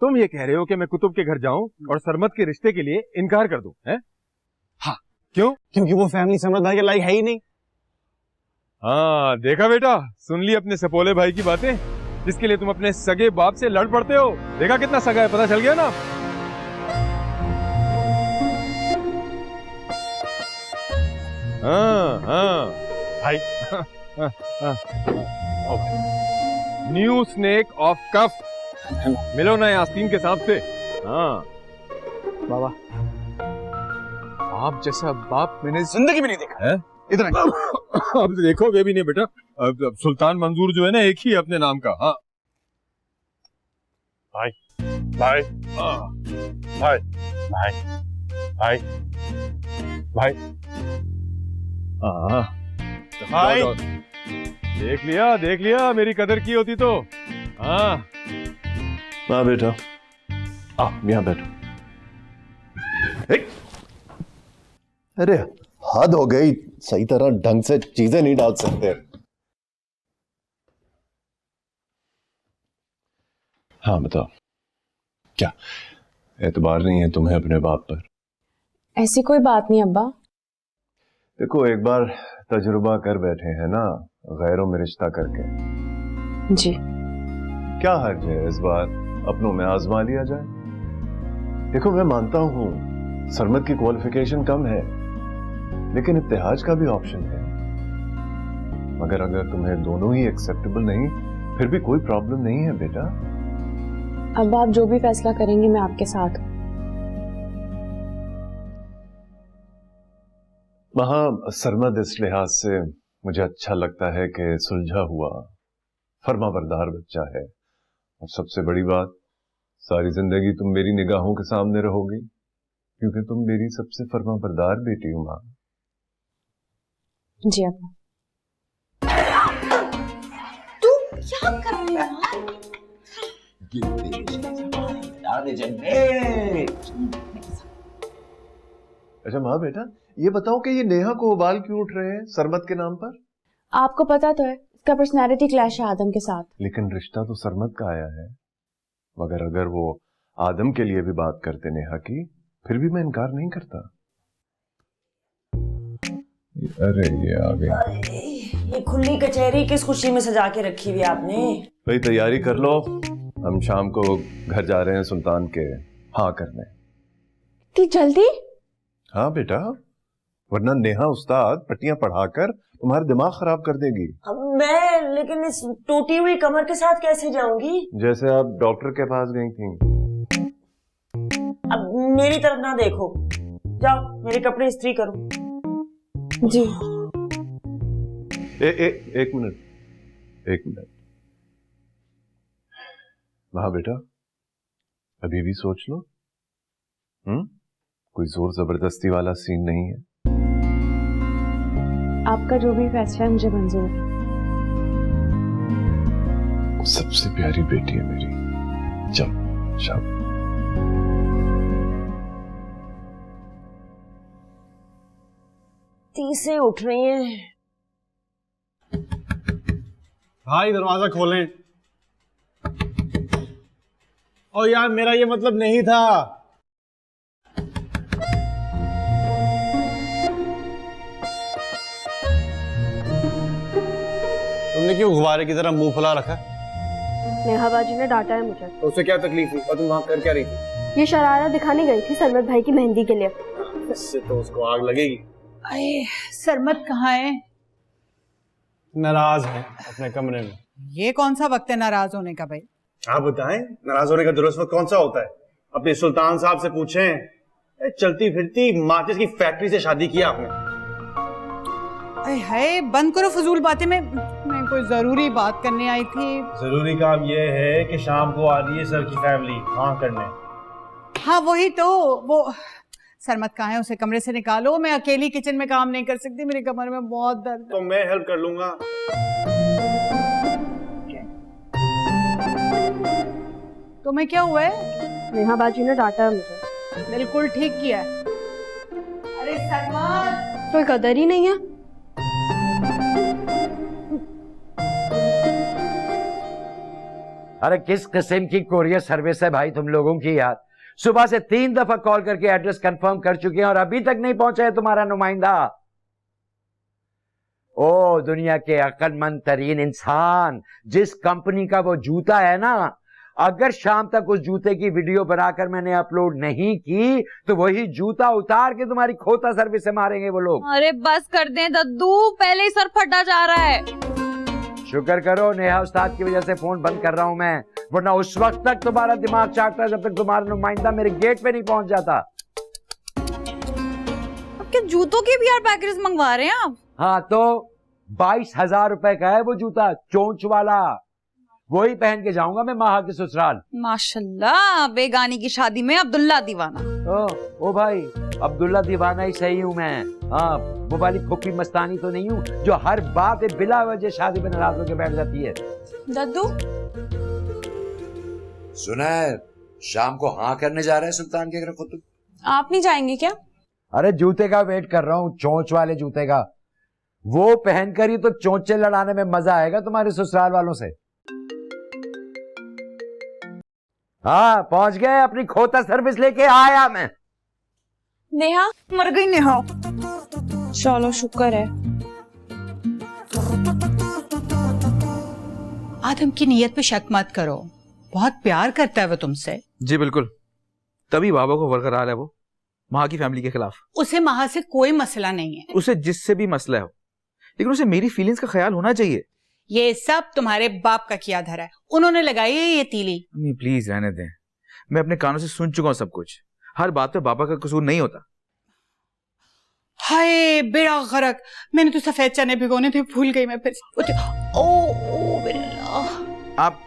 तुम ये कह रहे हो कि मैं कुतुब के घर जाऊं और सरमत के रिश्ते के लिए इनकार कर दूं, हैं? हाँ। क्यों? क्योंकि वो फैमिली सरमत भाई के लायक है ही नहीं। हाँ देखा बेटा, सुन ली अपने सपोले भाई की बातें, जिसके लिए तुम अपने सगे बाप से लड़ पड़ते हो। देखा कितना सगा है, पता चल गया ना? हाँ हाँ भाई न्यू स्नेक ऑफ कफ, मिलो ना आस्तीन के सांप से। हाँ बाबा, आप जैसा बाप मैंने जिंदगी में नहीं देखा है। इधर अब देखोगे भी नहीं बेटा, अब सुल्तान मंजूर जो है ना एक ही अपने नाम का। हाँ भाई भाई भाई भाई भाई भाई हाँ भाई, देख लिया मेरी कदर की होती तो। हाँ हाँ बेटा, यहाँ बैठो। अरे हद हो गई, सही तरह ढंग से चीजें नहीं डाल सकते। हाँ बताओ, क्या एतबार नहीं है तुम्हें अपने बाप पर? ऐसी कोई बात नहीं अब्बा। देखो, एक बार तजुर्बा कर बैठे हैं ना गैरों में रिश्ता करके, जी क्या हर्ज है इस बार अपनों में आजमा लिया जाए। देखो, मैं मानता हूं सरमत की क्वालिफिकेशन कम है, लेकिन इत्तेहाज का भी ऑप्शन है। मगर अगर तुम्हें दोनों ही एक्सेप्टेबल नहीं, फिर भी कोई प्रॉब्लम नहीं है बेटा। अब आप जो भी फैसला करेंगे मैं आपके साथ हूँ। वहां सरमद इस लिहाज से मुझे अच्छा लगता है कि सुलझा हुआ फर्माबरदार बच्चा है, और सबसे बड़ी बात, सारी जिंदगी तुम मेरी निगाहों के सामने रहोगी, क्योंकि तुम मेरी सबसे फर्माबरदार बेटी हो मां। जी अब्बा। तू क्या कर रही है? अच्छा माँ बेटा, ये बताओ कि ये नेहा को उबाल क्यों उठ रहे हैं सरमत के नाम पर? आपको पता तो है इसका पर्सनैलिटी क्लैश है आदम के साथ। लेकिन रिश्ता तो सरमत का आया है, मगर अगर वो आदम के लिए भी बात करते नेहा की, फिर भी मैं इनकार नहीं करता। अरे ये आ गई। ये खुली कचहरी किस खुशी में सजा के रखी हुई आपने? भाई तैयारी कर लो, हम शाम को घर जा रहे हैं सुल्तान के हाँ करने। इतनी जल्दी? हाँ बेटा, वरना नेहा उस्ताद पट्टियां पढ़ाकर तुम्हारा दिमाग खराब कर देगी। अब मैं लेकिन इस टूटी हुई कमर के साथ कैसे जाऊंगी? जैसे आप डॉक्टर के पास गई थी। अब मेरी तरफ ना देखो, जाओ मेरे कपड़े इस्त्री करो। जी। एक मिनट। वहां बेटा, अभी भी सोच लो। कोई जोर जबरदस्ती वाला सीन नहीं है। आपका जो भी फैसला है मुझे मंजूर है। सबसे प्यारी बेटी है मेरी। चल शाम। तीसे उठ रही हैं। भाई दरवाजा खोलें। और यार मेरा ये मतलब नहीं था। तुमने क्यों गुब्बारे की तरह मुंह फुला रखा? नेहा बाजी ने डांटा है मुझे। तो उससे क्या तकलीफ हुई और तुम वहां कर क्या रही थी? ये शरारा दिखाने गई थी सरमत भाई की मेहंदी के लिए। इससे तो उसको आग लगेगी। अरे सरमत कहाँ है? नाराज है अपने कमरे में। ये कौन सा वक्त है नाराज होने का भाई? आप बताएं, नाराज होने का दुरुस्त वक्त कौन सा होता है? अपने सुल्तान साहब से पूछें। चलती फिरती माचिस की फैक्ट्री से शादी किया आपने। अरे हाय, बंद करो फजूल बातें। मैं कोई जरूरी बात करने आई थी। जरूरी काम ये है कि शाम को आ रही है सर की फैमिली हाँ करने। हाँ वही तो। वो सरमत कहाँ है? उसे कमरे से निकालो। मैं अकेली किचन में काम नहीं कर सकती, मेरे कमर में बहुत दर्द। तो मैं हेल्प कर लूंगा। तुम्हें क्या हुआ है? नेहा बाजी ने डांटा है मुझे। बिल्कुल ठीक किया है। अरे सरमत, कोई कदर ही नहीं है। अरे किस किस्म की कोरियर सर्विस है भाई तुम लोगों की यार। सुबह से 3 दफा कॉल करके एड्रेस कंफर्म कर चुके हैं और अभी तक नहीं पहुंचा है तुम्हारा नुमाइंदा। ओ दुनिया के अक्लमंद तरीन इंसान, जिस कंपनी का वो जूता है ना, अगर शाम तक उस जूते की वीडियो बनाकर मैंने अपलोड नहीं की तो वही जूता उतार के तुम्हारी खोता सर्विस से मारेंगे वो लोग। अरे बस कर दें दद्दू, पहले ही सर फटा जा रहा है। शुक्र करो नेहा उस्ताद की वजह से फोन बंद कर रहा हूं मैं, वरना उस वक्त तक तुम्हारा दिमाग चाटता जब तक तुम्हारा नुमाइंदा मेरे गेट पे नहीं पहुंच जाता। आपके जूतों के भी यार पैकेज मंगवा रहे हैं आप? हाँ तो 22,000 रुपए का है वो जूता, चोंच वाला। वही पहन के जाऊंगा मैं माहा के ससुराल। माशाल्लाह, बेगानी की शादी में अब्दुल्ला दीवाना। ओ भाई, अब्दुल्ला दीवाना ही सही हूँ मैं। हाँ, वो वाली खोखी मस्तानी तो नहीं हूँ जो हर बात पे बिला वजह शादी में नाराज होकर बैठ जाती है। दद्दू सुना है शाम को हाँ करने जा रहा है सुल्तान के घर खुद। आप नहीं जाएंगे क्या? अरे जूते का वेट कर रहा हूँ, चोंच वाले जूते का। वो पहनकर ही तो चोंचे लड़ाने में मजा आएगा तुम्हारे ससुराल वालों से। हाँ पहुंच गए, अपनी खोता सर्विस लेके आया मैं। नेहा मर गई नेहा। चलो शुक्र है। आदम की नीयत पे शक मत करो, बहुत प्यार करता है वो तुमसे। जी बिल्कुल, तभी बाबा को बरकरार है वो माँ की फैमिली के खिलाफ। उसे माँ से कोई मसला नहीं है। उसे जिससे भी मसला हो, लेकिन उसे मेरी फीलिंग्स का ख्याल होना चाहिए। ये सब तुम्हारे बाप का किया धरा है, उन्होंने लगाई है ये तीली। अम्मी प्लीज रहने दें, मैं अपने कानों से सुन चुका हूँ सब कुछ। हर बात पे बाबा का कसूर नहीं होता। हाय बेड़ा गरक, मैंने तो सफेद चने भिगोने थे, भूल गई मैं फिर। ओ मेरे अल्लाह। आप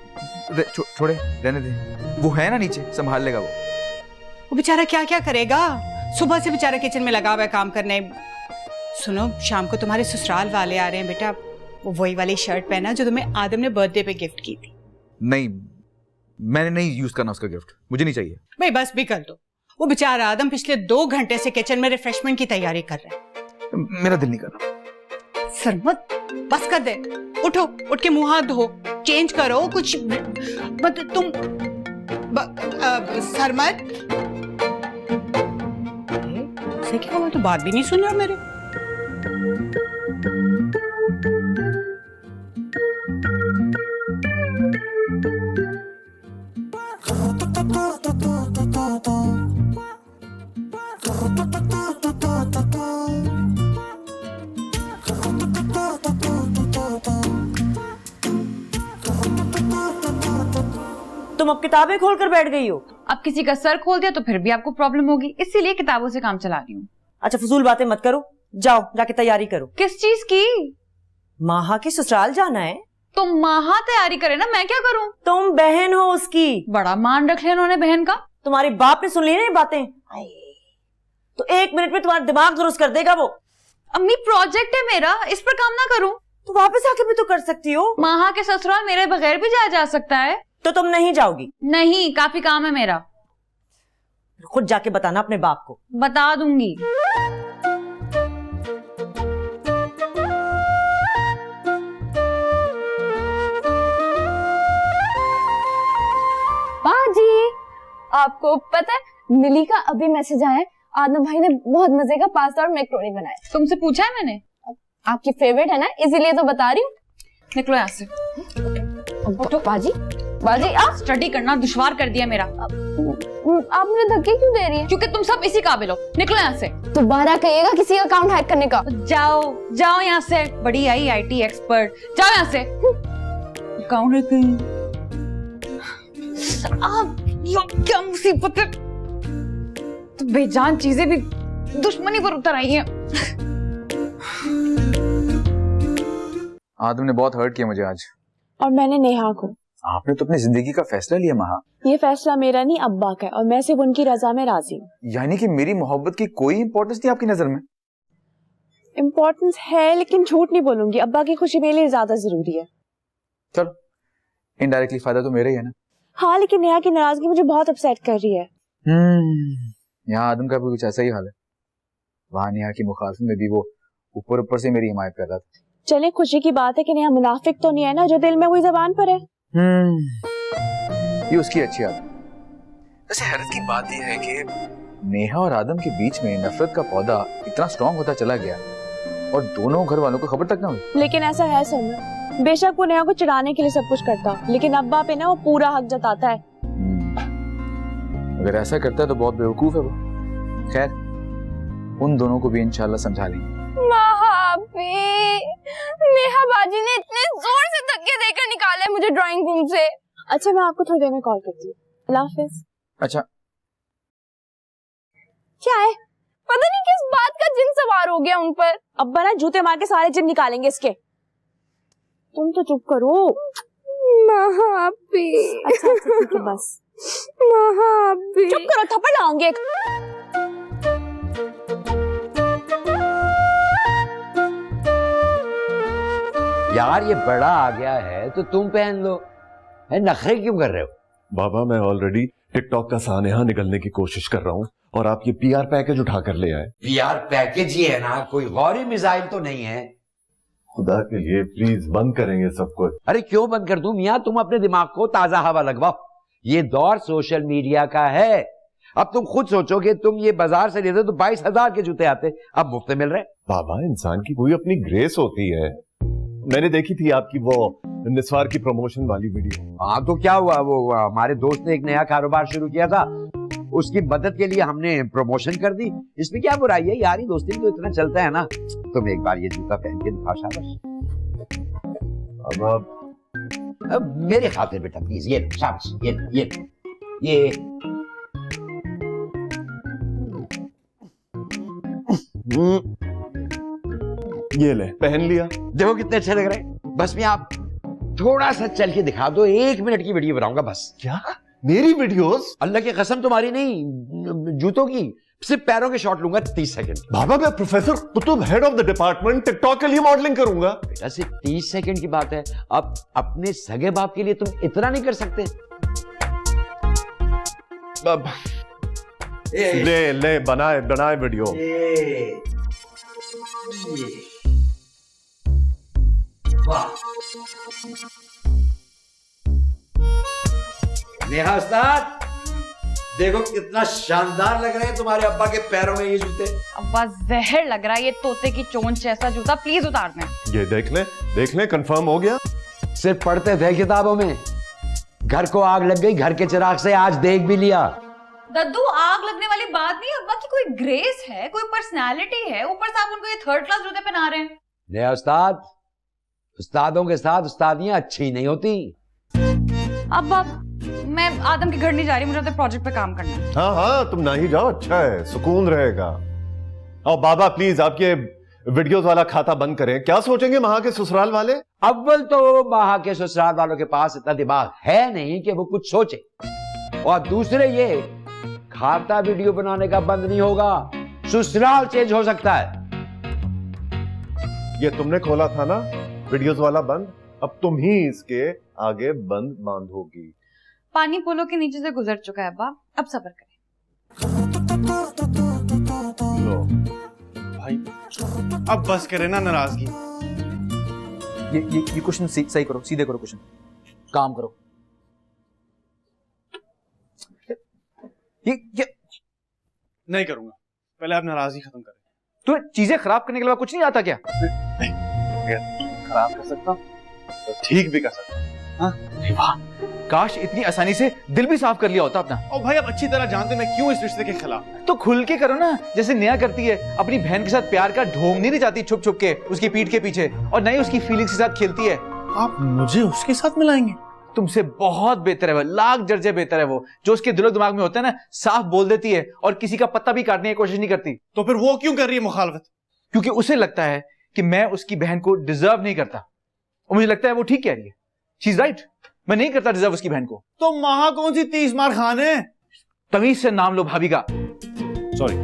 छोड़े रहने दें, वो है ना नीचे, संभाल लेगा वो बेचारा क्या क्या करेगा, सुबह से बेचारा किचन में लगा हुआ है काम करने। सुनो, शाम को तुम्हारे ससुराल वाले आ रहे हैं बेटा, वो वही वाली शर्ट पहना जो तुम्हें आदम ने बर्थडे पे गिफ्ट की थी। नहीं, मैंने नहीं यूज करना उसका गिफ्ट, मुझे नहीं चाहिए। भाई बस भी कर दो, वो बेचारा आदम पिछले 2 घंटे से किचन में रिफ्रेशमेंट की तैयारी कर रहा है। मेरा दिल नहीं कर रहा। सरमत बस कर दे, उठो, उठ के मुंह हाथ धो, चेंज करो कुछ। मत तुम सरमत से क्या हुआ, तो बात भी नहीं सुन रहा मेरे। तुम अब किताबें खोल कर बैठ गई हो। अब किसी का सर खोल दिया तो फिर भी आपको प्रॉब्लम होगी, इसीलिए किताबों से काम चला रही हूँ। अच्छा फजूल बातें मत करो, जाओ जाके तैयारी करो। किस चीज की? माहा के ससुराल जाना है। तो माहा तैयारी करे ना, मैं क्या करूँ? तुम बहन हो उसकी। बड़ा मान रख लिया उन्होंने बहन का। तुम्हारे बाप ने सुन ली ना ये बातें, तो 1 मिनट में तुम्हारा दिमाग दुरुस्त कर देगा वो। अम्मी प्रोजेक्ट है मेरा, इस पर काम ना करूँ तो वापस आके भी तो कर सकती हो। माहा के ससुराल मेरे बगैर भी जाया जा सकता है। तो तुम नहीं जाओगी? नहीं, काफी काम है मेरा। खुद जाके बताना अपने बाप को। बता दूंगी। बाजी, आपको पता है मिली का अभी मैसेज आया है, आदम भाई ने बहुत मजे का पास्ता और मैक्रोनी बनाया। तुमसे पूछा है मैंने? आपकी फेवरेट है ना, इसीलिए तो बता रही हूँ। निकलो यहाँ से। तो बाजी बाजी आप स्टडी करना दुश्वार कर दिया मेरा। आप मुझे धक्के क्यों दे रही हैं? क्योंकि तुम सब इसी काबिल हो। निकलो यहाँ से। दोबारा कहिएगा किसी का अकाउंट हैक करने का। जाओ जाओ यहाँ से, बड़ी आई IT एक्सपर्ट, जाओ यहाँ से। Account hack. आप क्या मुसीबत है, तो बेजान चीजें भी दुश्मनी पर उतर आई हैं। आदम ने बहुत हर्ट किया मुझे आज। और मैंने नेहा को। आपने तो अपनी जिंदगी का फैसला लिया महा। ये फैसला मेरा नहीं, अब्बा का है, और मैं सिर्फ उनकी रजा में राजी हूँ। यानी कि मेरी मोहब्बत की कोई इंपॉर्टेंस नहीं आपकी नजर में? इम्पोर्टेंस है, लेकिन झूठ नहीं बोलूंगी, अब्बा की खुशी मेरे लिए ज्यादा जरूरी है। चलो, इनडायरेक्टली फायदा तो मेरा ही है ना। हाँ, लेकिन नेहा की नाराजगी मुझे बहुत अपसेट कर रही है। यहाँ आदम का भी कुछ ऐसा ही हाल है। वहाँ नेहा की मुखालफत में भी वो ऊपर ऊपर से मेरी हिमायत कर रहा था। चले, खुशी की बात है कि नेहा मुनाफिक तो नहीं है ना, जो दिल में हुई जबान पर है। ये उसकी अच्छी आदत। वैसे हैरत की बात यह है कि नेहा और आदम के बीच में नफरत का पौधा इतना स्ट्रांग होता चला गया और दोनों घर वालों को खबर तक ना हुई। लेकिन ऐसा है सरमद, बेशक वो नेहा को चिढ़ाने के लिए सब कुछ करता, लेकिन अब्बा पे ना वो पूरा हक जताता है। अगर ऐसा करता है तो बहुत बेवकूफ है वो। खैर, उन दोनों को भी इंशाल्लाह समझा लेंगे। नेहा बाजी ने इतने जोर से धक्के देकर निकाला है मुझे ड्राइंग रूम से। अच्छा, मैं आपको थोड़ी देर में कॉल करती हूँ। अल्लाह हाफिज। अच्छा, क्या है, पता नहीं किस बात का जिन सवार हो गया उन पर। अब्बा ना जूते मार के सारे जिन निकालेंगे इसके। तुम तो चुप करो। महापी। अच्छा ठीक है बस। महापी। चुप करो, थप्पड़ लगाऊंगी एक। यार ये बड़ा आ गया है तो तुम पहन लो, है नखरे क्यों कर रहे हो? बाबा मैं ऑलरेडी टिकटॉक का सानेहा निकलने की कोशिश कर रहा हूँ और आप ये पीआर पैकेज उठा कर ले आए। पीआर पैकेज ही है ना, कोई गौरी मिसाइल तो नहीं है। खुदा के लिए प्लीज बंद करेंगे सब कुछ। अरे क्यों बंद कर दूं मियां, तुम अपने दिमाग को ताजा हवा लगवाओ। ये दौर सोशल मीडिया का है। अब तुम खुद सोचो कि तुम ये बाजार से लेते तो 22,000 के जूते आते, अब मुफ्त में मिल रहे। बाबा इंसान की कोई अपनी ग्रेस होती है। मैंने देखी थी आपकी वो निस्वार की प्रमोशन वाली वीडियो। हाँ तो क्या हुआ, वो हमारे दोस्त ने एक नया कारोबार शुरू किया था, उसकी मदद के लिए हमने प्रमोशन कर दी। इसमें क्या बुराई है, यारी दोस्ती तो इतना चलता है ना। तुम एक बार ये जूता पहन के दिखाओ शाबाश। अब मेरे खातिर बेटा प्लीज ये शाबाश, ये ये ले पहन लिया। देखो कितने अच्छे लग रहे हैं। बस मैं आप थोड़ा सा चल के दिखा दो, 1 मिनट की वीडियो बनाऊंगा बस। क्या मेरी वीडियोस? अल्लाह की कसम, तुम्हारी नहीं, जूतों की। सिर्फ पैरों के शॉट लूंगा 30 सेकंड। बाबा मैं professor Qutub head of the department TikTok के लिए मॉडलिंग करूंगा। बेटा सिर्फ 30 सेकंड की बात है। अब अपने सगे बाप के लिए तुम इतना नहीं कर सकते? ले बनाए वीडियो। नेहा उस्ताद, देखो कितना शानदार लग रहे हैं तुम्हारे अब्बा के पैरों में ये जूते। अब्बा जहर लग रहा है ये तोते की चोंच जैसा जूता, प्लीज उतार दें। ये देख ले कंफर्म हो गया। सिर्फ पढ़ते थे किताबों में, घर को आग लग गई घर के चिराग से, आज देख भी लिया। दद्दू आग लगने वाली बात नहीं, अब्बा की कोई ग्रेस है, कोई पर्सनालिटी है, ऊपर से आप उनको ये 3rd क्लास जूते पहना रहे हैं। नेहा उस्ताद, उस्तादों के साथ उस्तादियां अच्छी नहीं होती। अब मैं आदम के घर नहीं जा रही, मुझे अपने प्रोजेक्ट पे काम करना है। हाँ तुम ना ही जाओ, अच्छा है, सुकून रहेगा। और बाबा प्लीज आप ये वीडियोस वाला खाता बंद करें। क्या सोचेंगे वहां के ससुराल वाले? अव्वल तो वहां के ससुराल वालों के पास इतना दिमाग है नहीं कि वो कुछ सोचे, और दूसरे ये खाता वीडियो बनाने का बंद नहीं होगा, ससुराल चेंज हो सकता है। ये तुमने खोला था ना वीडियोस वाला बंद, अब तुम ही इसके आगे बंद बांधोगी। पानी पोलो के नीचे से गुजर चुका है अब्बा, अब सब्र करें। लो भाई अब बस करे ना नाराजगी। ये क्वेश्चन सही करो, सीधे करो क्वेश्चन, काम करो। ये नहीं करूंगा, पहले आप नाराजगी खत्म करें। तो चीजें खराब करने के अलावा कुछ नहीं आता क्या? खराब कर सकता हूँ तो ठीक भी कर सकता हूँ। वाह, काश इतनी आसानी से दिल भी साफ कर लिया होता अपना। और भाई आप अच्छी तरह जानते मैं क्यों इस रिश्ते के खिलाफ। तो खुल के करो ना, जैसे नेहा करती है। अपनी बहन के साथ प्यार का ढोंग नहीं जाती छुप छुप के उसकी पीठ के पीछे, और नहीं उसकी फीलिंग्स के साथ खेलती है। आप मुझे उसके साथ मिलाएंगे? तुमसे बहुत बेहतर है वो, लाख दर्जे बेहतर है वो। जो उसके दिलो दिमाग में होता है ना, साफ बोल देती है और किसी का पत्ता भी काटने की कोशिश नहीं करती। तो फिर वो क्यों कर रही है मुखालफत? क्योंकि उसे लगता है कि मैं उसकी बहन को डिजर्व नहीं करता, और मुझे लगता है वो ठीक कह रही है। शी इज राइट, मैं नहीं करता डिजर्व उसकी बहन को। तो महा कौन सी 30 मार खान है? तमीज से नाम लो भाभी का। सॉरी।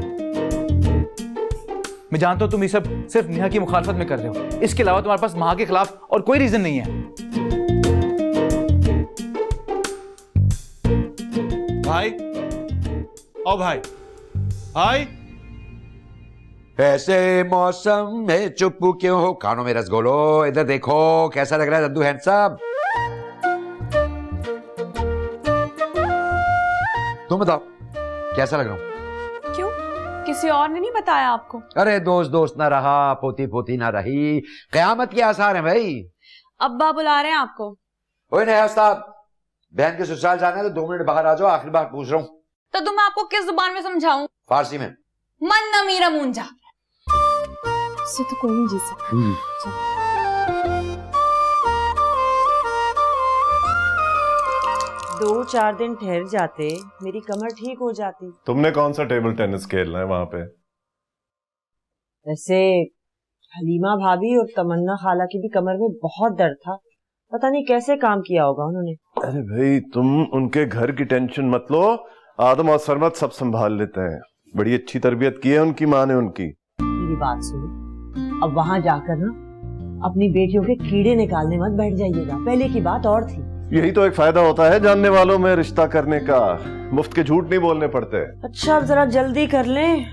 मैं जानता हूं तुम ये सब सिर्फ नेहा की मुखालफत में कर रहे हो, इसके अलावा तुम्हारे पास महा के खिलाफ और कोई रीजन नहीं है। भाई ओ भाई ऐसे मौसम में चुप क्यों हो, कानों में रसगोलो, इधर देखो कैसा लग रहा है दद्दू हैंडसम। तुम बताओ कैसा लग रहा हूँ? क्यों, किसी और ने नहीं बताया आपको? अरे दोस्त दोस्त ना रहा, पोती पोती ना रही, कयामत के आसार हैं भाई। अब्बा बुला रहे हैं आपको। ओए नया उस्ताद, बहन के ससुराल जाना है तो 2 मिनट बाहर आ जाओ, आखिरी बार पूछ रहा हूँ। तो तुम आपको किस जुबान में समझाऊं? फारसी में। मन न मीरा मुंजा। इससे तो कोई नहीं जीत सकता। 2-4 दिन ठहर जाते, मेरी कमर ठीक हो जाती। तुमने कौन सा टेबल टेनिस खेलना है वहां पे? वैसे हलीमा भाभी और तमन्ना खाला की भी कमर में बहुत दर्द था, पता नहीं कैसे काम किया होगा उन्होंने। अरे भाई तुम उनके घर की टेंशन मत लो, आदम और सरमत सब संभाल लेते हैं। बड़ी अच्छी तरबियत की है उनकी माँ ने उनकी। मेरी बात सुनो, अब वहां जाकर ना अपनी बेटियों के कीड़े निकालने मत बैठ जाइएगा, पहले की बात और थी। यही तो एक फायदा होता है जानने वालों में रिश्ता करने का, मुफ्त के झूठ नहीं बोलने पड़ते। अच्छा अब जरा जल्दी कर लें,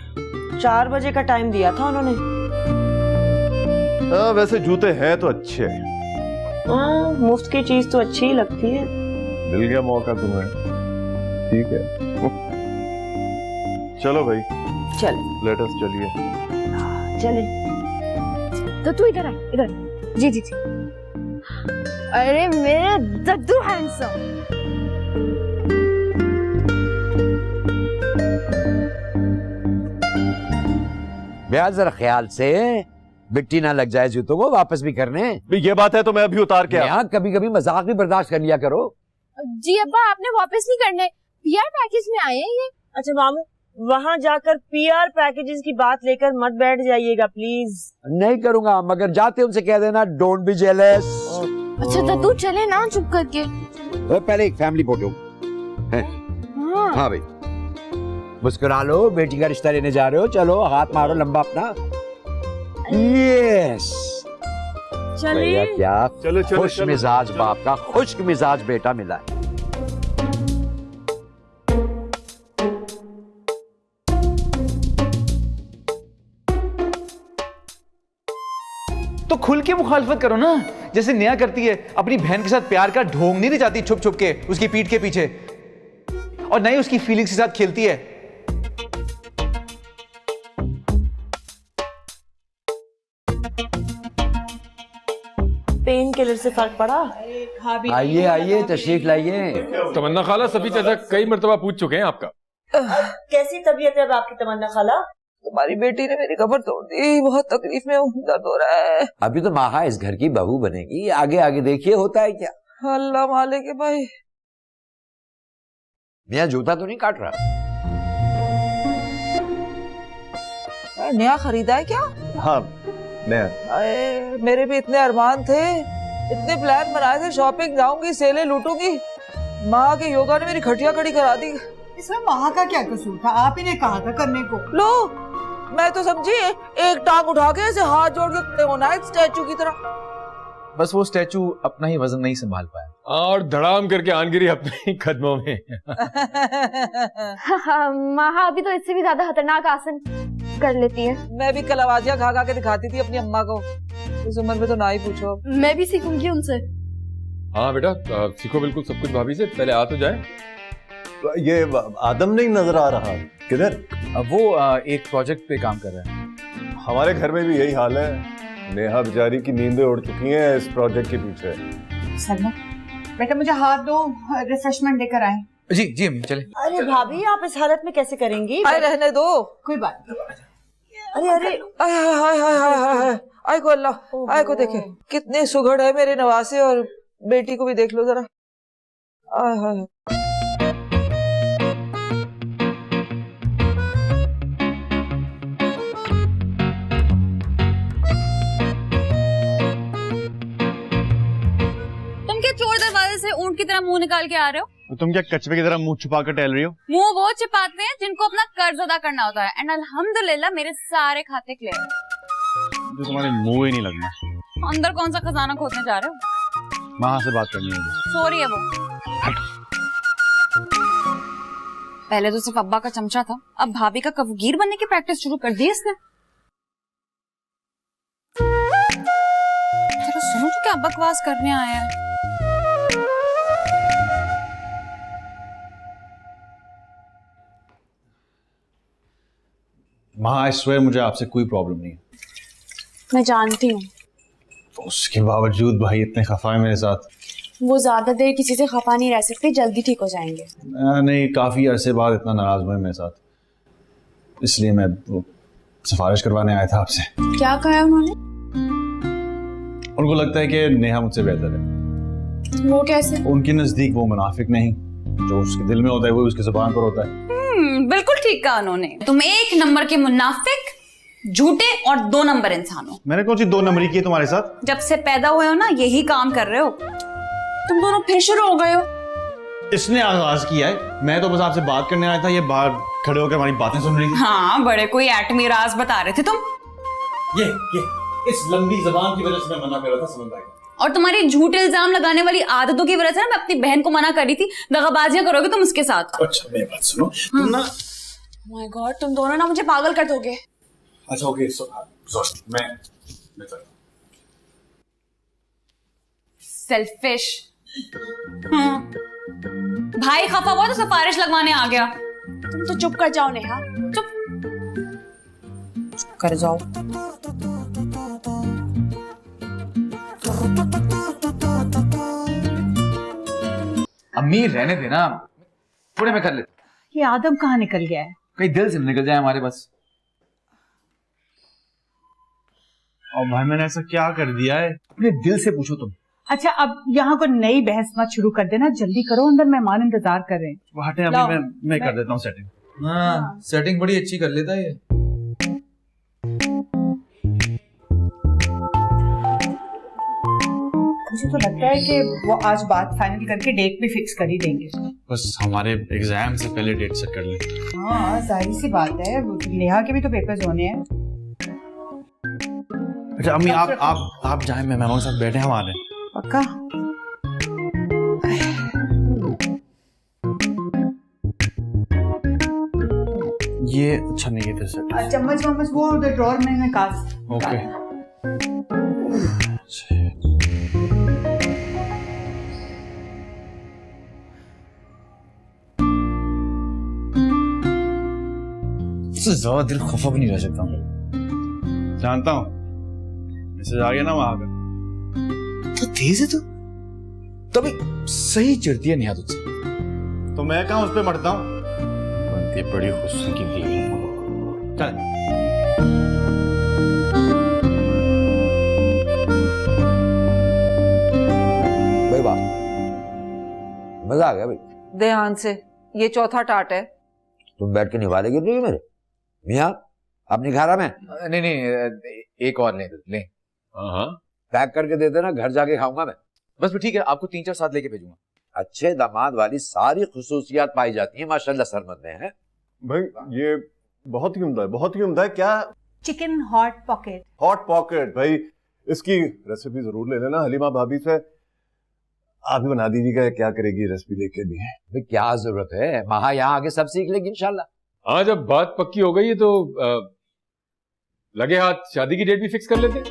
4 बजे का टाइम दिया था उन्होंने। वैसे जूते हैं तो अच्छे। हाँ, मुफ्त की चीज तो अच्छी ही लगती है। मिल गया मौका तुम्हें, ठीक है। चलो भाई चले, लेट अस चलिए। चले। तो तू इधर आ, इधर। जी जी जी। अरे मेरे दद्दू हैंडसम। ब्याज जरा ख्याल से, मिट्टी ना लग जाए जूतों को वापस भी करने। ये बात है तो मैं अभी उतार के यहाँ कभी कभी मजाक भी बर्दाश्त कर लिया करो। जी अब्बा, आपने वापस नहीं करने, पीआर पैकेज में आए हैं ये। अच्छा मामू, वहाँ जाकर पीआर पैकेजेस की बात लेकर मत बैठ जाइएगा प्लीज। नहीं करूंगा, मगर जाते उनसे कह देना डोंट बी जेलस। अच्छा दद्दू चले ना चुप करके। पहले एक फैमिली फोटो है। हाँ भाई, मुस्कुरा लो, बेटी का रिश्ता लेने जा रहे हो, चलो हाथ मारो लंबा अपना। यस भैया, क्या चलो चलो खुश मिजाज बाप का खुश्क मिजाज बेटा मिला है। तो खुल के मुखालफत करो ना, जैसे नेहा करती है। अपनी बहन के साथ प्यार का ढोंग नहीं जाती छुप छुप के उसकी पीठ के पीछे, और नहीं उसकी फीलिंग्स के साथ खेलती है। पेन किलर से फर्क पड़ा? आइए आइए, तशरीफ लाइए। तमन्ना खाला, सभी चाचा कई मर्तबा पूछ चुके हैं आपका। कैसी तबीयत है अब आपकी तमन्ना खाला? तुम्हारी बेटी ने मेरी कमर तोड़ दी, बहुत तकलीफ में हूँ, दर्द हो रहा है। अभी तो माहा इस घर की बहू बनेगी, आगे आगे देखिए होता है क्या। अल्लाह मालिक है भाई। नया जूता तो नहीं काट रहा? नया खरीदा है क्या? हाँ नया। अरे मेरे भी इतने अरमान थे, इतने प्लान बनाए थे, शॉपिंग जाऊंगी, सेलें लूटूंगी। माँ के योगा ने मेरी खटिया खड़ी करा दी। इसमें माँ का क्या कसूर था? आप ही ने कहा था करने को। लो, मैं तो समझी एक टांग उठा के ऐसे हाथ जोड़ के खड़े होना है स्टैचू की तरह। बस वो स्टैचू अपना ही वजन नहीं संभाल पाया और धड़ाम करके आन गिरी अपने ही कदमों में। माँ अभी तो इससे भी ज्यादा खतरनाक आसन कर लेती है। मैं भी कल आवाजियां खा खा के दिखाती थी अपनी अम्मा को, इस उम्र में तो ना ही पूछो। मैं भी सीखूंगी उनसे। हाँ बेटा, सीखो बिल्कुल सब कुछ भाभी से, पहले आ तो जाए। ये आदम नहीं नजर आ रहा, किधर? वो एक प्रोजेक्ट पे काम कर रहा है। हमारे घर में भी यही हाल है, नेहा बेचारी की नींदें उड़ चुकी हैं इस प्रोजेक्ट के पीछे। सलमा बेटा, मुझे हाथ दो, रिफ्रेशमेंट लेकर आए। जी जी अम्मी चले। अरे भाभी, आप इस हालत में कैसे करेंगी? आए रहने दो। कोई बात नहीं। अरे अरे, आय हाय हाय हाय हाय हाय, आय को अल्लाह, आय को देखे कितने सुघड़ है मेरे नवासे, और बेटी को भी देख लो जरा। आय हाय। चोर दरवाजे से ऊंट की तरह मुंह निकाल के आ रहे हो? तो तुम क्या कचरे की तरह मुंह छुपा कर टहल रही हो? मुंह वो छिपाते हैं जिनको अपना कर्ज अदा करना होता है, एंड अल्हम्दुलिल्लाह मेरे सारे खाते क्लियर हैं। तो तुम्हारे मुंह ही नहीं लगना। अंदर कौन सा खजाना खोदने जा रहे हो? माँ से बात करनी है। सॉरी है वो। पहले तो सिर्फ अब्बा का चमचा था, अब भाभी का कफगीर बनने की प्रैक्टिस शुरू कर दी इसने। जरा सुनो तो क्या बकवास करने आया है। माँ आई स्वेयर मुझे आपसे कोई प्रॉब्लम नहीं है। मैं जानती हूँ। उसके बावजूद भाई इतने खफा है मेरे साथ। वो ज्यादा देर किसी से खफा नहीं रह सकते, जल्दी ठीक हो जाएंगे। नहीं, काफी अरसे बाद इतना नाराज हुए मेरे साथ, इसलिए मैं वो सिफारिश करवाने आया था आपसे। क्या कहा उन्होंने? उनको लगता है कि नेहा मुझसे बेहतर है। वो कैसे? उनके नजदीक वो मुनाफिक नहीं, जो उसके दिल में होता है वो उसकी जुबान पर होता है। बिल्कुल ठीक कहा उन्होंने। तुम 1 नंबर के मुनाफिक, झूठे और 2 नंबर इंसान हो। मैंने कौन सी 2 नंबरी की है तुम्हारे साथ? जब से पैदा हुए हो ना यही काम कर रहे हो। तुम दोनों फिर शुरू हो गए हो। इसने आगाज किया है, मैं तो बस आपसे बात करने आया था, ये बाहर खड़े होकर हमारी बातें सुन रही थी। हाँ, बड़े कोई एटमी राज बता रहे थे तुम। ये इस लंबी जबान की वजह से मैं मना कर रहा था, समझ आएगा। और तुम्हारी झूठे इल्जाम लगाने वाली आदतों की वजह से ना मैं अपनी बहन को मना कर रही थी। दगाबाजियां करोगे तुम उसके साथ। अच्छा मेरी बात सुनो, तुम ना माय गॉड, तुम दोनों ना मुझे पागल कर दोगे। अच्छा ओके, सॉरी, मैं सेल्फिश। भाई खफा हुआ तो सिफारिश लगवाने आ गया। तुम तो चुप कर जाओ नेहा, चुप कर जाओ। अम्मी रहने देना, थोड़े में कर लेते। ये आदम कहाँ निकल गया है? कहीं दिल से निकल जाए हमारे बस। और भाई मैंने ऐसा क्या कर दिया है? अपने दिल से पूछो तुम। अच्छा, अब यहाँ को नई बहस मत शुरू कर देना, जल्दी करो, अंदर मेहमान इंतजार कर रहे हैं। वो हटे, अभी मैं कर देता हूँ सेटिंग। हाँ, सेटिंग बड़ी अच्छी कर लेता है ये। मुझे तो लगता है कि वो आज बात फाइनल करके डेट भी फिक्स कर ही देंगे। बस हमारे एग्जाम से पहले डेट सेट कर ले। हाँ, जाहिर सी बात है, नेहा के भी तो पेपर्स होने हैं। अच्छा अम्मी, आप जाएं, मैं मेहमानों के साथ बैठे हम आ रहे हैं। पक्का? ये अच्छा नहीं है तेरे से। चम्मच वम्मच वो ड्रॉर में निकाल। ओके। इससे ज्यादा दिल खफा भी नहीं रह सकता हूँ, जानता हूँ। मैसेज आ गया ना वहां का। तो तेज है तू, तभी सही चिढ़ती है नेहा तुझसे। तो मैं कहाँ उस पे मरता हूँ? बनती बड़ी हुस्न की बीवी। चल भाई वाह, मजा आ गया भाई। ध्यान से, ये चौथा टाट है। तुम बैठ के निवाले गिर रही हो मेरे। मियाँ आप निखारा में? नहीं, एक और ले। हाँ, पैक करके दे देना, घर जाके खाऊंगा मैं। बस ठीक है, आपको 3-4 साथ लेके भेजूंगा। अच्छे दामाद वाली सारी खुसूसियात पाई जाती है माशाल्लाह सरमद में है। भाई ये बहुत ही उम्दा है, बहुत ही उम्दा है। क्या? Chicken hot pocket. Hot pocket भाई, इसकी रेसिपी जरूर ले लेना हलीमा भाभी से। आप ही बना दीजिएगा, क्या करेगी रेसिपी लेके भी है। भाई क्या जरूरत है, महा यहाँ आगे सब सीख लेगी इंशाल्लाह। हाँ, जब बात पक्की हो गई है तो लगे हाथ शादी की डेट भी फिक्स कर लेते।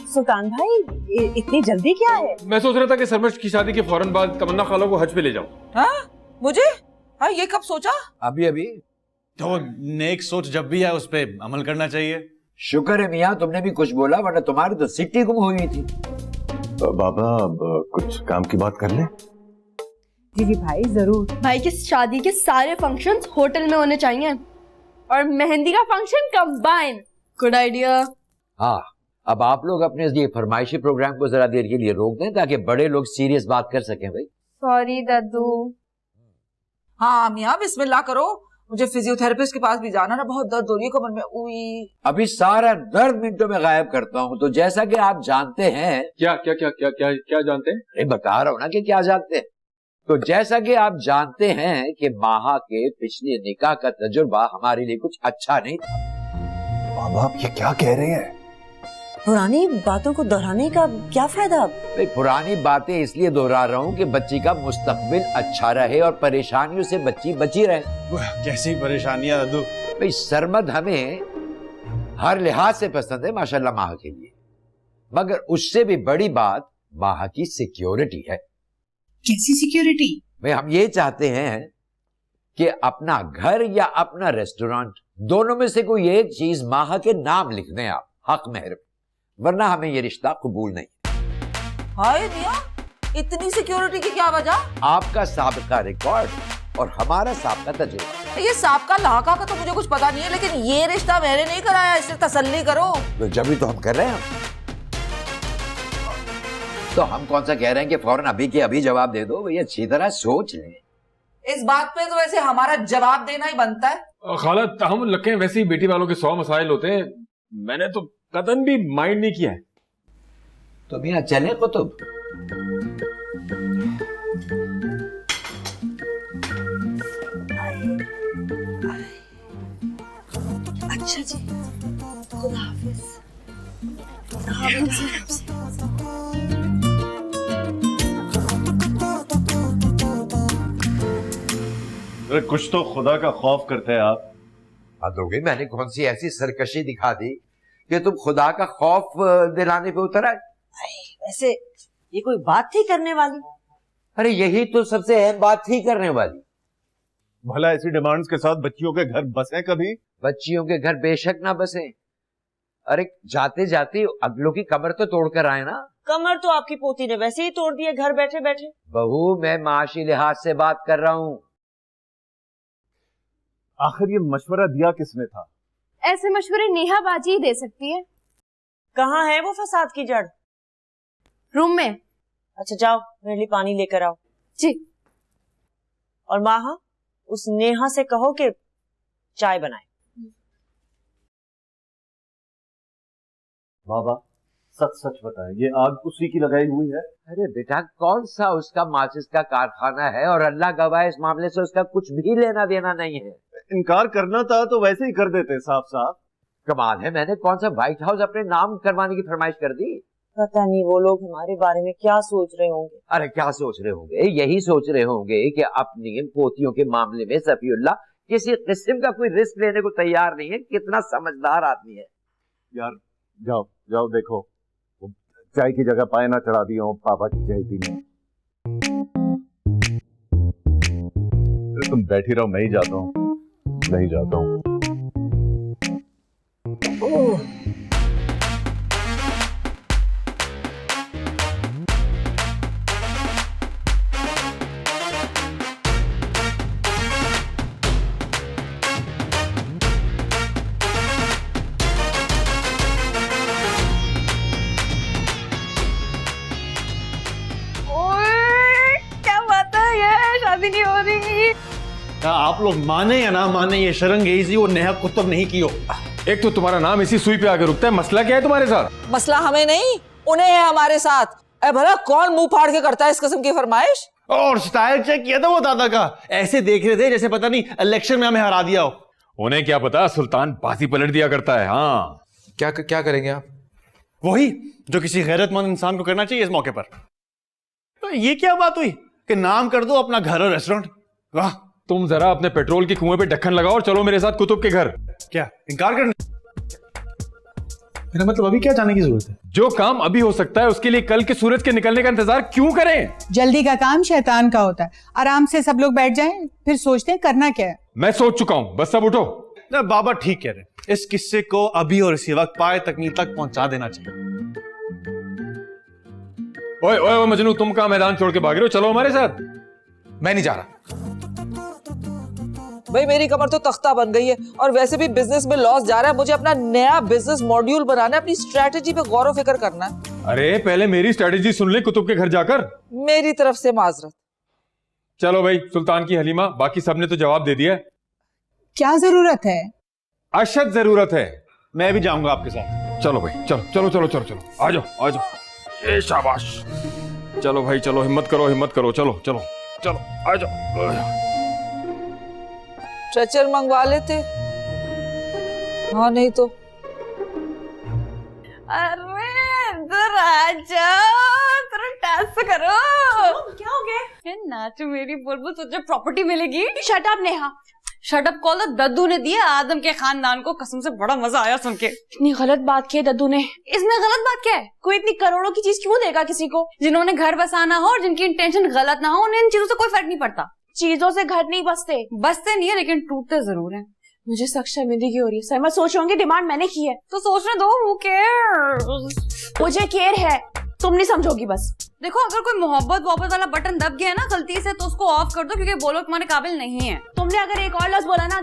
सुल्तान भाई, इतनी जल्दी क्या है? मैं सोच रहा था कि सरमश की शादी के फौरन बाद तमन्ना खाला को हज पे ले जाऊं। हाँ मुझे? हाँ, ये कब सोचा? अभी तो नेक सोच जब भी है उस पे अमल करना चाहिए। शुक्र है मियाँ तुमने भी कुछ बोला, वरना तुम्हारी तो सिट्टी गुम हुई थी। बाबा अब कुछ काम की बात कर ले। जी भाई जरूर। भाई की शादी के सारे फंक्शंस होटल में होने चाहिए और मेहंदी का फंक्शन कंबाइन। Good idea. हाँ, अब आप लोग अपने ये फरमाइशी प्रोग्राम को जरा देर के लिए रोक दें ताकि बड़े लोग सीरियस बात कर सकें। भाई सॉरी दादू। हाँ मियाँ, बिस्मिल्लाह करो। मुझे फिजियोथेरेपिस्ट के पास भी जाना ना, बहुत दर्द हो रही है कमर में। उई। अभी सारा दर्द मिनटों में गायब करता हूँ। तो जैसा कि आप जानते हैं। क्या जानते हैं? अरे बता रहा हूँ ना कि क्या जानते हैं। तो जैसा कि आप जानते हैं कि माहा के पिछले निकाह का तजुर्बा हमारे लिए कुछ अच्छा नहीं था। बाबा आप ये क्या कह रहे हैं? पुरानी बातों को दोहराने का क्या फायदा? भाई पुरानी बातें इसलिए दोहरा रहा हूँ कि बच्ची का मुस्तकबिल अच्छा रहे और परेशानियों से बच्ची बची रहे। कैसी परेशानियां दादू? भाई सरमद हमें हर लिहाज से पसंद है माशाल्लाह माहा के लिए, मगर उससे भी बड़ी बात माहा की सिक्योरिटी है। कैसी सिक्योरिटी? भाई हम ये चाहते हैं कि अपना घर या अपना रेस्टोरेंट दोनों में से कोई एक चीज माहा के नाम लिख दें आप, हक महर, वरना हमें ये रिश्ता कबूल नहीं। हाय मियां, इतनी सिक्योरिटी की क्या वजह? आपका साबिका रिकॉर्ड और हमारा साबिका तजुर्बा। ये साबका लहाका का तो मुझे कुछ पता नहीं है, लेकिन ये रिश्ता मैंने नहीं कराया, इससे तसल्ली करो। तो जब भी तो हम कर रहे हैं, तो हम कौन सा कह रहे हैं कि फौरन अभी के अभी जवाब दे दो, भाई अच्छी तरह सोच लें। इस बात पे तो वैसे हमारा जवाब देना ही बनता है। खाला हम लगे वैसे ही बेटी वालों के 100 मसाइल होते हैं, मैंने तो कतन भी माइंड नहीं किया है। तो मियां चले कुतुब। अच्छा जी, खुदा हाफिज। अरे कुछ तो खुदा का खौफ करते हैं आप। हद हो गई, मैंने कौन सी ऐसी सरकशी दिखा दी कि तुम खुदा का खौफ दिलाने पे उतर आए? वैसे ये कोई बात थी करने वाली? अरे यही तो सबसे अहम बात थी करने वाली। भला ऐसी डिमांड्स के साथ बच्चियों के घर बसे कभी? बच्चियों के घर बेशक ना बसे, अरे जाते जाते अगलों की कमर तो तोड़कर आए ना। कमर तो आपकी पोती ने वैसे ही तोड़ दिया घर बैठे बैठे। बहू, मैं माशी लिहाज से बात कर रहा हूँ। आखिर ये मशवरा दिया किसने था? ऐसे मशवरे नेहा बाजी ही दे सकती है। कहाँ है वो फसाद की जड़? रूम में। अच्छा जाओ, मेरे लिए पानी लेकर आओ। जी। और माहा, उस नेहा से कहो कि चाय बनाए। बाबा सच सच बताएं, ये आग उसी की लगाई हुई है? अरे बेटा, कौन सा उसका माचिस का कारखाना है, और अल्लाह गवाह इस मामले से उसका कुछ भी लेना देना नहीं है। इनकार करना था तो वैसे ही कर देते साफ साफ। कमाल है, मैंने कौन सा व्हाइट हाउस अपने नाम करवाने की फरमाइश कर दी? पता नहीं वो लोग हमारे बारे में क्या सोच रहे होंगे। अरे क्या सोच रहे होंगे? यही सोच रहे होंगे कि अपनी पोतियों के मामले में सफीउल्लाह किसी किस्म का कोई रिस्क लेने को तैयार नहीं है। कितना समझदार आदमी है यार। जाओ जाओ देखो, चाय की जगह पाए ना चढ़ा दिया हो पापा की जयती ने। तुम बैठी रहो, मैं ही जाता हूँ, नहीं जाता हूँ। शादी नहीं हो रही। आप लोग माने या ना माने, ये शरंगेजी वो नेहा कुतुब नहीं की हो। एक तो तुम्हारा नाम इसी सुई पे आके रुकता है, मसला क्या है तुम्हारे साथ? मसला हमें नहीं, उन्हें है हमारे साथ। अरे भला कौन मुंह फाड़ के करता है इस किस्म की फरमाइश? और स्टाइल चेक किया था वो दादा का, ऐसे देख रहे थे जैसे पता नहीं इलेक्शन में हमें हरा दिया हो। उन्हें क्या पता, सुल्तान बाजी पलट दिया करता है। हाँ, क्या करेंगे आप? वही जो किसी गैरतमंद इंसान को करना चाहिए इस मौके पर। तो ये क्या बात हुई कि नाम कर दो अपना घर और रेस्टोरेंट? वाह, तुम जरा अपने पेट्रोल के कुएं पे ढक्कन लगाओ और चलो मेरे साथ कुतुब के घर। क्या इनकार करने? मेरा मतलब अभी क्या जाने की जरूरत है? जो काम अभी हो सकता है उसके लिए कल के सूरज के निकलने का इंतजार क्यों करें? जल्दी का काम शैतान का होता है। आराम से सब लोग बैठ जाएं, फिर सोचते हैं करना क्या है। मैं सोच चुका हूं, बस सब उठो। ना बाबा ठीक कह रहे, इस किस्से को अभी और इसी वक्त पाए तकमील तक पहुंचा देना चाहिए। ओए ओए ओए मजनू, तुम कहां मैदान छोड़ के भाग रहे हो? चलो हमारे साथ। मैं नहीं जा रहा। भाई मेरी कमर तो तख्ता बन गई है, और वैसे भी बिजनेस में लॉस जा रहा है। मुझे अपना नया बिजनेस मॉड्यूल बनाना है, अपनी स्ट्रेटेजी पे गौर व फिक्र करना है। अरे पहले मेरी स्ट्रेटेजी सुन ले कुतुब के घर जाकर। मेरी तरफ से माजरत। चलो भाई, सुल्तान की हलीमा, बाकी सबने तो जवाब दे दिया। क्या जरूरत है? अशद जरूरत है। मैं भी जाऊंगा आपके साथ। चलो भाई, चलो चलो चलो चलो चलो, आ जाओ आ जाओ। ए शाबाश, चलो भाई चलो, हिम्मत करो हिम्मत करो, चलो चलो चलो आ जाओ। स्ट्रेचर मंगवा लेते। हाँ नहीं तो। अरे इधर आ जाओ, थोड़ा डांस करो। क्या हो गया? नाचो मेरी बुलबुल, तुझे प्रॉपर्टी मिलेगी। Shut up Neha, shut up call दद्दू ने दिया आदम के खानदान को, कसम से बड़ा मजा आया सुन के। इतनी गलत बात की है दद्दू ने। इसमें गलत बात क्या है? कोई इतनी करोड़ों की चीज क्यों देगा किसी को? जिन्होंने घर बसाना हो और जिनकी इंटेंशन गलत ना हो, उन्हें इन चीजों से कोई फर्क नहीं पड़ता। चीजों से घर नहीं बसते नहीं है, लेकिन टूटते जरूर हैं। मुझे सख्त शर्मिंदगी हो रही है। सहमत सोच रहे होंगे डिमांड मैंने की है, तो सोचने दो। Who cares? मुझे केयर है, तुम नहीं समझोगी बस। देखो अगर कोई मोहब्बत वाला बटन दब गया ना गलती से, तो उसको ऑफ कर दो, क्योंकि वो लोग तुम्हारे काबिल नहीं है। तुमने अगर एक और लफ्ज बोला ना,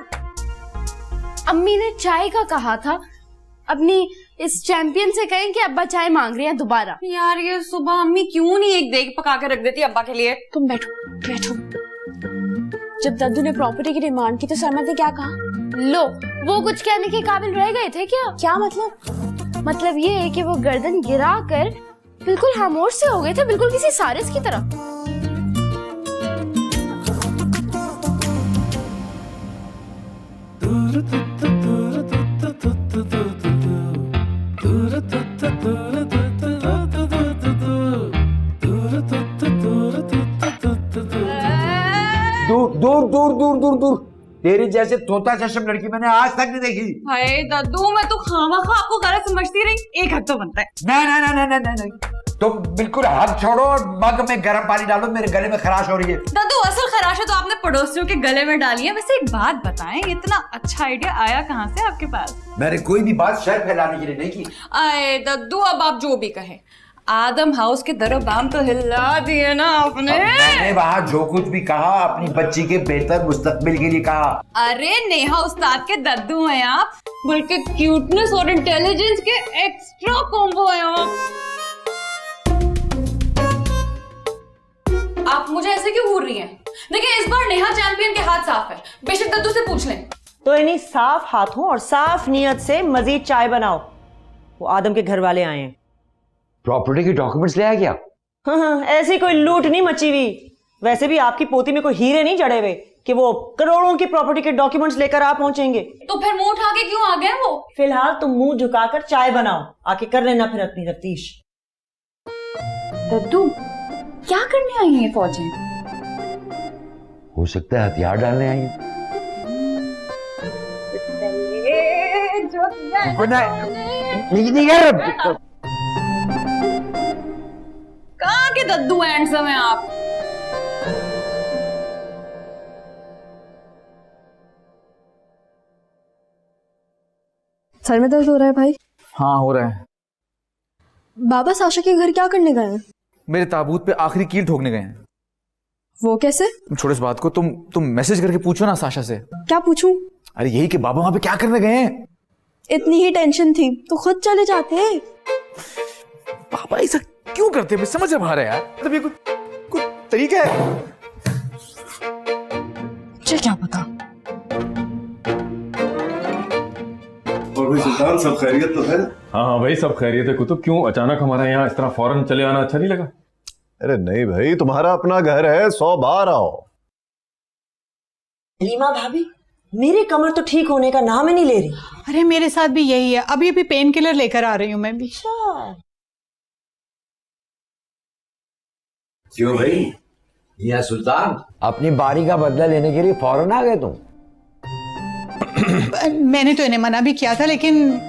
अम्मी ने चाय का कहा था, अपनी इस चैंपियन से कहें कि अब्बा चाय मांग रहे हैं दोबारा। यार ये सुबह अम्मी क्यों नहीं एक देग पका के रख देती अब्बा के लिए। तुम बैठो बैठो। जब दद्दू ने प्रॉपर्टी की डिमांड की तो सरमत ने क्या कहा? लो, वो कुछ कहने के काबिल रह गए थे क्या? क्या मतलब ये है कि वो गर्दन गिरा कर बिल्कुल खामोश से हो गए थे, बिल्कुल किसी सारिस की तरह। दूर दूर दूर दूर दूर दूर, तेरी जैसे तोता चश्म लड़की मैंने आज तक नहीं देखी। हाय दद्दू, मैं तो खामखा आपको गलत समझती रही। एक हक तो बनता है। नहीं, तो बिल्कुल हाथ छोड़ो और मग में गर्म पानी डालो, मेरे गले में खराश हो रही है। दद्दू असल खराश है तो आपने पड़ोसियों के गले में डाली है। वैसे एक बात बताएं, इतना अच्छा आइडिया आया कहाँ से आपके पास? मैंने कोई भी बात शहर फैलाने के लिए नहीं की। आए दद्दू, अब आप जो भी कहें, आदम हाउस के दरो बाम तो हिला दिए ना आपने। मैंने वहाँ जो कुछ भी कहा अपनी बच्ची के बेहतर मुस्तकबिल के लिए कहा। अरे नेहा उस्ताद के दद्दू हैं आप, बल्कि क्यूटनेस और इंटेलिजेंस के एक्स्ट्रा कॉम्बो हैं आप मुझे ऐसे क्यों घूर रही हैं? देखिए इस बार नेहा चैंपियन के हाथ साफ है, बेशक दद्दू से पूछ लें। तो इन्हीं साफ हाथों और साफ नीयत से मजीद चाय बनाओ। वो आदम के घर वाले आए हैं। प्रॉपर्टी के डॉक्यूमेंट्स ले आया क्या? हाँ, ऐसी कोई लूट नहीं मची हुई। वैसे भी आपकी पोती में कोई हीरे नहीं जड़े हुए कि वो करोड़ों की प्रॉपर्टी के डॉक्यूमेंट्स लेकर आ पहुंचेंगे। तो फिर मुंह उठा के क्यों आ गए वो? फिलहाल तुम मुंह झुकाकर चाय बनाओ, आके कर लेना फिर अपनी तफ्तीश। दद्दू क्या करने आई है फौजें? हो सकता है हथियार डालने आई है। कहाँ के दद्दू हैंडसम हैं आप? सर में दर्द हो रहा है भाई? हाँ हो रहा है। बाबा साशा के घर क्या करने गए हैं? मेरे ताबूत पे आखिरी कील ठोकने गए हैं। वो कैसे? तुम छोड़ो इस बात को, तुम मैसेज करके पूछो ना साशा से। क्या पूछूं? अरे यही कि बाबा वहां पे क्या करने गए हैं। इतनी ही टेंशन थी तो खुद चले जाते। पापा ऐसा क्यों करते हैं, समझ में आ रहा है यार। मतलब ये कुछ तरीका है। मुझे क्या पता। और भाई सुल्तान, सब खैरियत तो है? हाँ भाई सब खैरियत है। कुतुब क्यों अचानक हमारे यहाँ इस तरह फौरन चले आना अच्छा नहीं लगा? अरे नहीं भाई, तुम्हारा अपना घर है, 100 बार आओ। रीमा भाभी, मेरी कमर तो ठीक होने का नाम ही नहीं ले रही। अरे मेरे साथ भी यही है, अभी अभी पेन किलर लेकर आ रही हूँ मैं भी। क्यों भाई या सुल्तान, अपनी बारी का बदला लेने के लिए फौरन आ गए तुम? मैंने तो इन्हें मना भी किया था, लेकिन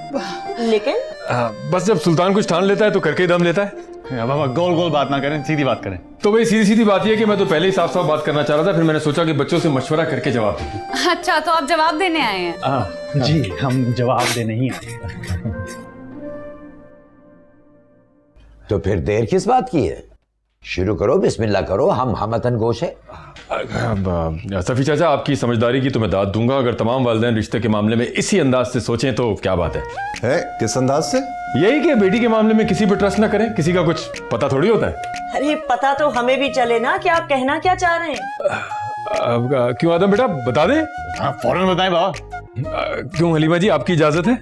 बस जब सुल्तान कुछ ठान लेता है तो करके ही दम लेता है। बाबा गोल गोल बात ना करें, सीधी बात करें। तो भाई सीधी सीधी बात ये है कि मैं तो पहले ही साफ साफ बात करना चाह रहा था, फिर मैंने सोचा कि बच्चों से मशवरा करके जवाब दूं। अच्छा तो आप जवाब देने आए हैं? जी हम जवाब देने ही आए। तो फिर देर किस बात की है? शुरू करो, बिस्मिल्लाह करो, हम हमतन गोश है। सफी चाचा, आपकी समझदारी की तो मैं दाद दूंगा। अगर तमाम वालिदैन रिश्ते के मामले में इसी अंदाज से सोचें तो क्या बात है? किस अंदाज से? यही कि बेटी के मामले में किसी पर ट्रस्ट ना करें, किसी का कुछ पता थोड़ी होता है। अरे पता तो हमें भी चले ना कि आप कहना क्या चाह रहे हैं। क्यों आदम बेटा बता दें? फौरन बताएं बाबा। क्यों हलीमा जी, आपकी इजाजत है?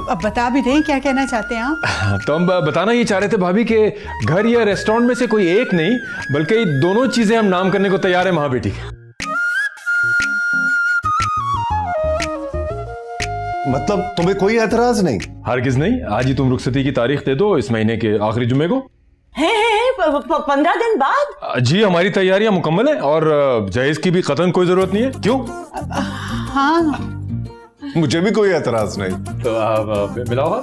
अब बता भी दें क्या कहना चाहते हैं आप? तो हम बताना ये चाह रहे थे भाभी के घर या रेस्टोरेंट में से कोई एक नहीं बल्कि दोनों चीजें हम नाम करने को तैयार है माँ बेटी। मतलब तुम्हें कोई एतराज नहीं? हरगिज नहीं। आज ही तुम रुखसती की तारीख दे दो, इस महीने के आखिरी जुम्मे को। है 15 दिन बाद? जी हमारी तैयारियां मुकम्मल है और जहेज की भी कतन कोई जरूरत नहीं है। क्यों? हाँ मुझे भी कोई एतराज नहीं। तो आप मिलाओ।